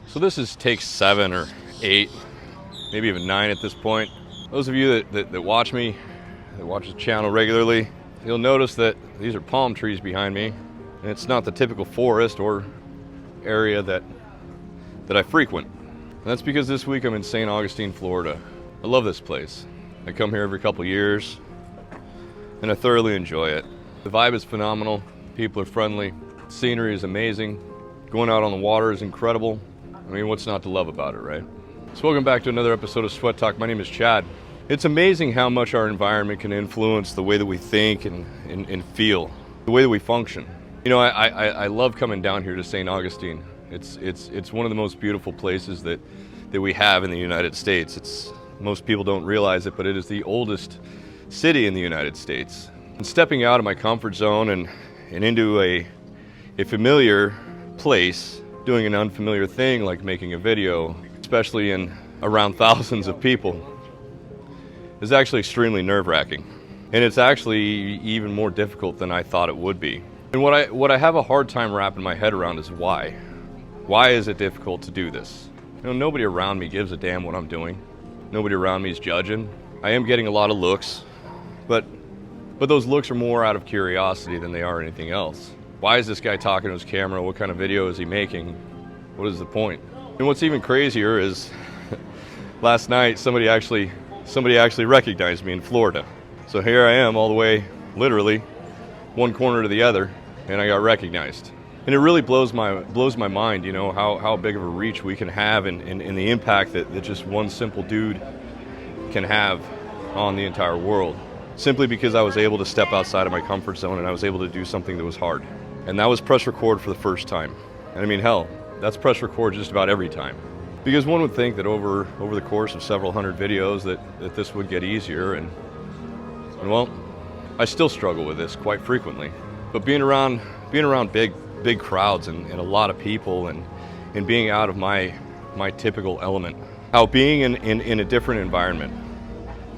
So this is take 7 or 8, maybe even 9 at this point. Those of you that watch me, that watch the channel regularly, you'll notice that these are palm trees behind me, and it's not the typical forest or area that I frequent. And that's because this week I'm in St. Augustine, Florida. I love this place. I come here every couple years, and I thoroughly enjoy it. The vibe is phenomenal, people are friendly, scenery is amazing, going out on the water is incredible. I mean, what's not to love about it, right? So welcome back to another episode of Sweat Talk. My name is Chad. It's amazing how much our environment can influence the way that we think and feel, the way that we function. You know, I love coming down here to St. Augustine. It's one of the most beautiful places that we have in the United States. Most people don't realize it, but it is the oldest city in the United States. And stepping out of my comfort zone and into a familiar place, doing an unfamiliar thing like making a video, especially in around thousands of people, is actually extremely nerve-wracking. And it's actually even more difficult than I thought it would be. And what I have a hard time wrapping my head around is why. Why is it difficult to do this? You know, nobody around me gives a damn what I'm doing. Nobody around me is judging. I am getting a lot of looks, but those looks are more out of curiosity than they are anything else. Why is this guy talking to his camera? What kind of video is he making? What is the point? And what's even crazier is last night somebody actually recognized me in Florida. So here I am all the way, literally, one corner to the other, and I got recognized. And it really blows my mind, you know, how big of a reach we can have and the impact that just one simple dude can have on the entire world. Simply because I was able to step outside of my comfort zone and I was able to do something that was hard. And that was press record for the first time. And I mean, hell, that's press record just about every time. Because one would think that over the course of several hundred videos that this would get easier, and well, I still struggle with this quite frequently. But being around big crowds and a lot of people and being out of my typical element, how being in a different environment,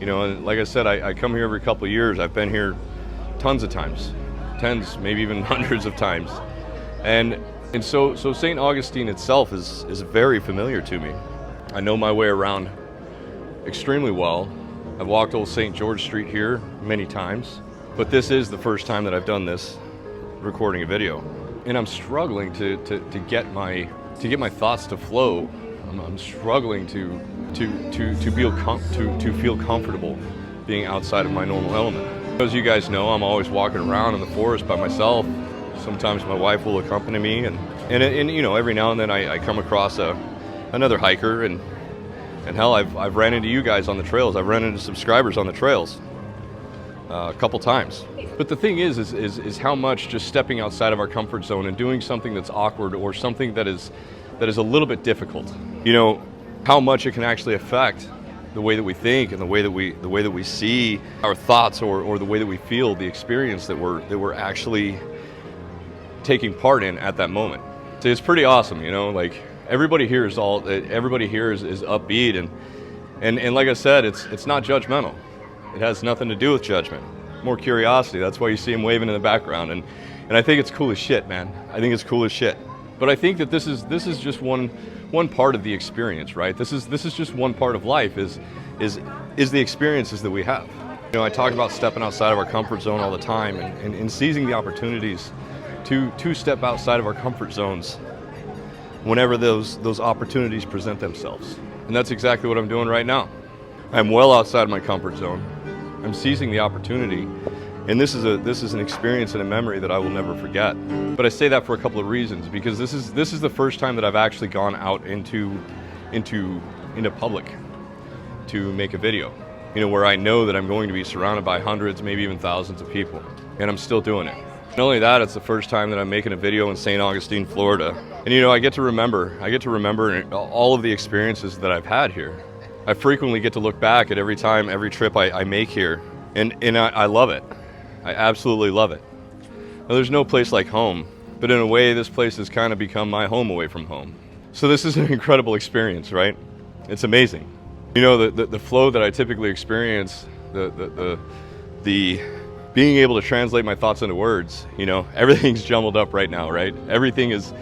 you know, and like I said, I come here every couple of years. I've been here tons of times, tens, maybe even hundreds of times, and so St. Augustine itself is very familiar to me. I know my way around extremely well. I've walked Old St. George Street here many times, but this is the first time that I've done this, recording a video, and I'm struggling to get my thoughts to flow. I'm struggling to feel comfortable being outside of my normal element. As you guys know, I'm always walking around in the forest by myself. Sometimes my wife will accompany me, and you know, every now and then I come across another hiker, and hell, I've ran into you guys on the trails. I've run into subscribers on the trails a couple times. But the thing is how much just stepping outside of our comfort zone and doing something that's awkward or something that is a little bit difficult, you know, how much it can actually affect the way that we think and the way that we see our thoughts or the way that we feel the experience that we're actually taking part in at that moment. So it's pretty awesome, you know, like everybody here is upbeat and like I said, it's not judgmental. It has nothing to do with judgment, more curiosity. That's why you see him waving in the background, and I think it's cool as shit, man. I think it's cool as shit. But I think that this is just one part of the experience, right? This is just one part of life is the experiences that we have. You know, I talk about stepping outside of our comfort zone all the time and seizing the opportunities to step outside of our comfort zones whenever those opportunities present themselves. And that's exactly what I'm doing right now. I'm well outside of my comfort zone. I'm seizing the opportunity, and this is an experience and a memory that I will never forget. But I say that for a couple of reasons, because this is the first time that I've actually gone out into public to make a video, you know, where I know that I'm going to be surrounded by hundreds, maybe even thousands of people, and I'm still doing it. Not only that, it's the first time that I'm making a video in St. Augustine, Florida. And you know, I get to remember all of the experiences that I've had here. I frequently get to look back at every trip I make here, and I love it. I absolutely love it. Now, there's no place like home, but in a way, this place has kind of become my home away from home. So this is an incredible experience, right? It's amazing. You know, the flow that I typically experience, the being able to translate my thoughts into words, you know, everything's jumbled up right now, right? Everything is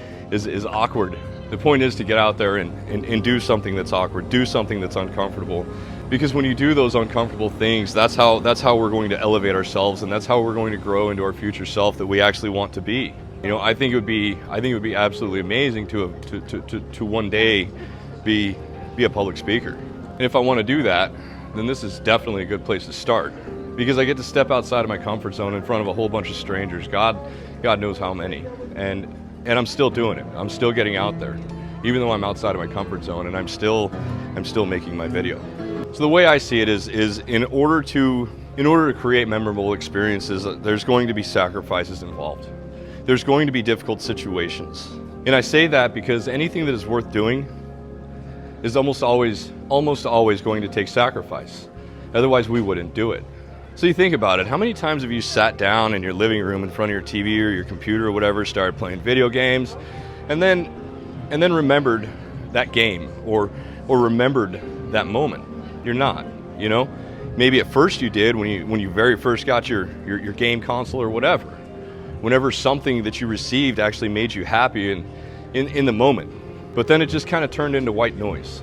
awkward. The point is to get out there and do something that's awkward, do something that's uncomfortable. Because when you do those uncomfortable things, that's how we're going to elevate ourselves, and that's how we're going to grow into our future self that we actually want to be. You know, I think it would be absolutely amazing to one day be a public speaker. And if I want to do that, then this is definitely a good place to start, because I get to step outside of my comfort zone in front of a whole bunch of strangers. God knows how many, and I'm still doing it. I'm still getting out there, even though I'm outside of my comfort zone, and I'm still making my video. So the way I see it is in order to create memorable experiences, there's going to be sacrifices involved. There's going to be difficult situations. And I say that because anything that is worth doing is almost always going to take sacrifice. Otherwise we wouldn't do it. So you think about it, how many times have you sat down in your living room in front of your TV or your computer or whatever, started playing video games, and then remembered that game or remembered that moment? You're not, you know? Maybe at first you did when you very first got your game console or whatever. Whenever something that you received actually made you happy in the moment. But then it just kind of turned into white noise.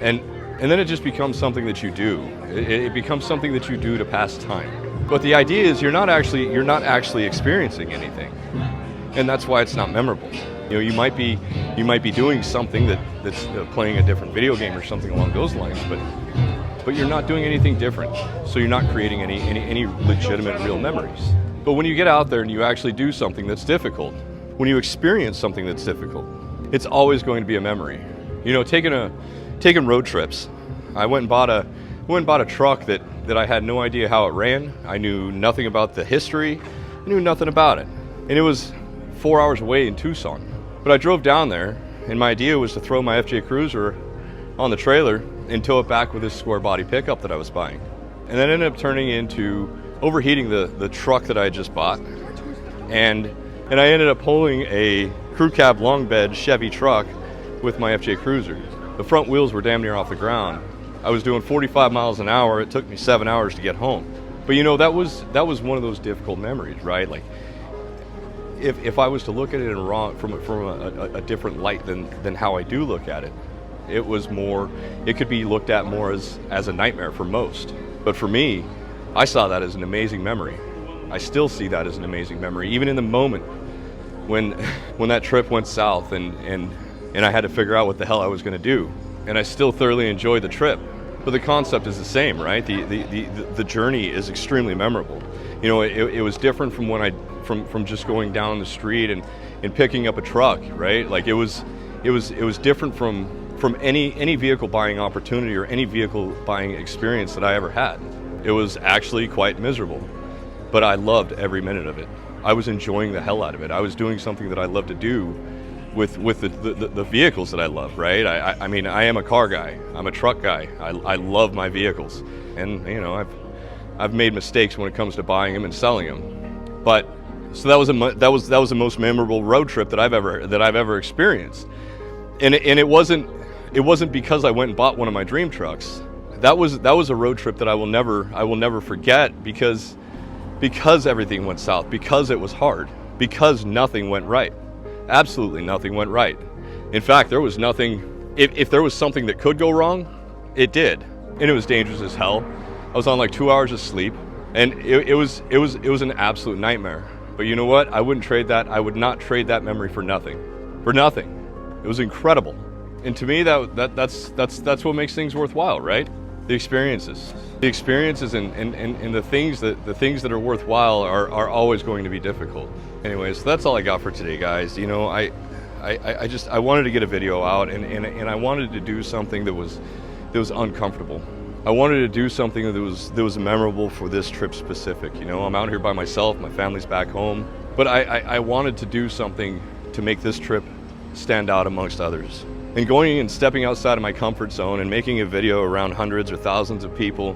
And then it just becomes something that you do. It becomes something that you do to pass time. But the idea is you're not actually experiencing anything. And that's why it's not memorable. You know, you might be doing something that's playing a different video game or something along those lines, but you're not doing anything different. So you're not creating any legitimate real memories. But when you get out there and you actually do something that's difficult, when you experience something that's difficult, it's always going to be a memory. You know, taking road trips. I went and bought a truck that I had no idea how it ran. I knew nothing about the history. I knew nothing about it. And it was 4 hours away in Tucson. But I drove down there, and my idea was to throw my FJ Cruiser on the trailer and tow it back with this square body pickup that I was buying. And that ended up turning into overheating the truck that I had just bought. And I ended up pulling a crew cab long bed Chevy truck with my FJ Cruiser. The front wheels were damn near off the ground. I was doing 45 miles an hour. It took me 7 hours to get home. But you know, that was one of those difficult memories, right? Like, if I was to look at it from a different light than how I do look at it, it could be looked at more as a nightmare for most. But for me, I saw that as an amazing memory. I still see that as an amazing memory, even in the moment when that trip went south and I had to figure out what the hell I was going to do. And I still thoroughly enjoyed the trip. But the concept is the same, right? The journey is extremely memorable. You know, it was different from just going down the street and picking up a truck, right? Like it was different from any vehicle buying opportunity or any vehicle buying experience that I ever had. It was actually quite miserable, but I loved every minute of it. I was enjoying the hell out of it. I was doing something that I love to do with the vehicles that I love, right? I mean, I am a car guy. I'm a truck guy. I love my vehicles, and you know, I've made mistakes when it comes to buying them and selling them. But so that was the most memorable road trip that I've ever experienced, and it wasn't because I went and bought one of my dream trucks. That was a road trip that I will never forget because everything went south, because it was hard, because nothing went right. Absolutely nothing went right. In fact, there was nothing. If there was something that could go wrong, it did, and it was dangerous as hell. I was on like 2 hours of sleep, and it was an absolute nightmare. But you know what? I wouldn't trade that. I would not trade that memory for nothing. For nothing. It was incredible. And to me, that's what makes things worthwhile, right? The experiences and the things that are worthwhile are always going to be difficult. Anyways, that's all I got for today, guys. You know, I wanted to get a video out, and I wanted to do something that was uncomfortable. I wanted to do something that was memorable for this trip specific. You know, I'm out here by myself, my family's back home, but I wanted to do something to make this trip stand out amongst others. And going and stepping outside of my comfort zone and making a video around hundreds or thousands of people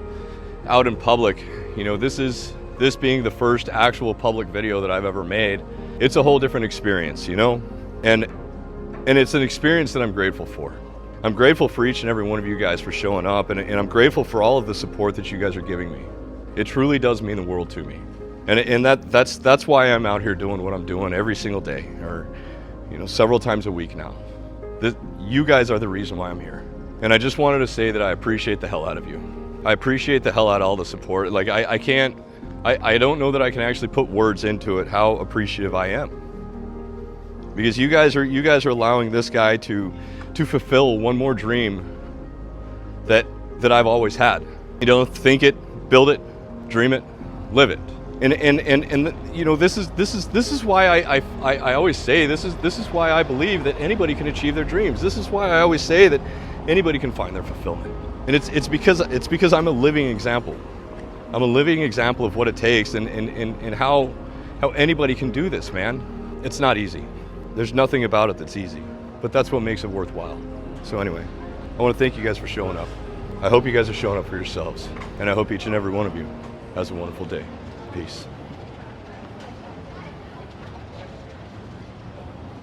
out in public, you know, this being the first actual public video that I've ever made, it's a whole different experience, you know? And it's an experience that I'm grateful for. I'm grateful for each and every one of you guys for showing up, and I'm grateful for all of the support that you guys are giving me. It truly does mean the world to me. And that's why I'm out here doing what I'm doing every single day, or several times a week now. You guys are the reason why I'm here. And I just wanted to say that I appreciate the hell out of you. I appreciate the hell out of all the support. Like I don't know that I can actually put words into it how appreciative I am. Because you guys are allowing this guy to fulfill one more dream that I've always had. Think it, build it, dream it, live it. And this is why I always say this is why I believe that anybody can achieve their dreams. This is why I always say that anybody can find their fulfillment. And it's because I'm a living example. I'm a living example of what it takes and how anybody can do this, man. It's not easy. There's nothing about it that's easy, but that's what makes it worthwhile. So anyway, I want to thank you guys for showing up. I hope you guys are showing up for yourselves, and I hope each and every one of you has a wonderful day. Peace.